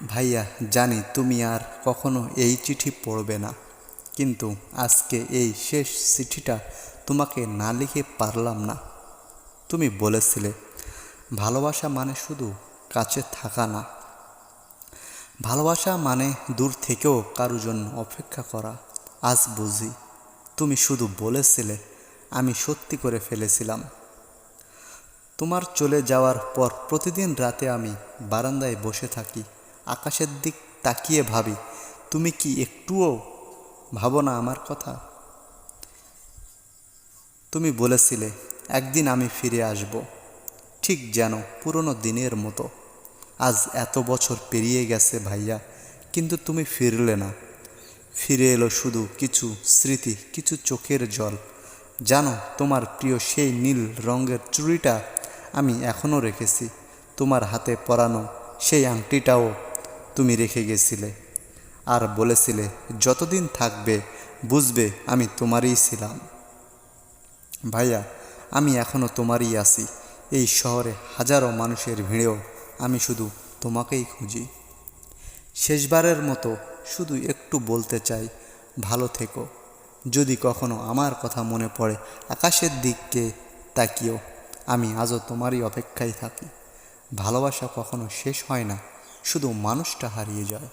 ভাইয়া, জানি তুমি আর কখনো এই চিঠি পড়বে না, কিন্তু আজকে এই শেষ চিঠিটা তোমাকে না লিখে পারলাম না। তুমি বলেছিলে ভালোবাসা মানে শুধু কাছে থাকা না, ভালোবাসা মানে দূর থেকেও কারো জন্য অপেক্ষা করা। আজ বুঝি তুমি শুধু বলেছিলে, আমি সত্যি করে ফেলেছিলাম। তোমার চলে যাওয়ার পর প্রতিদিন রাতে আমি বারান্দায় বসে থাকি, আকাশের দিক তাকিয়ে ভাবি, তুমি কি একটুও ভাবো না আমার কথা? তুমি বলেছিলে একদিন আমি ফিরে আসব, ঠিক যেন পুরনো দিনের মতো। আজ এত বছর পেরিয়ে গেছে ভাইয়া, কিন্তু তুমি ফিরলে না। ফিরে এলো শুধু কিছু স্মৃতি, কিছু চোখের জল। জানো, তোমার প্রিয় সেই নীল রঙের চুড়িটা আমি এখনও রেখেছি। তোমার হাতে পরানো সেই আংটিটাও তুমি রেখে গেছিলে, আর বলেছিলে যতদিন থাকবে বুঝবে আমি তোমারই ছিলাম। ভাইয়া, আমি এখনও তোমারই আছি। এই শহরে হাজারো মানুষের ভিড়েও আমি শুধু তোমাকেই খুঁজি। শেষবারের মতো শুধু একটু বলতে চাই, ভালো থেকো। যদি কখনো আমার কথা মনে পড়ে আকাশের দিকে তাকিও। আমি আজও তোমারই অপেক্ষায় থাকি। ভালোবাসা কখনো শেষ হয় না, শুধু মানুষটা হারিয়ে যায়।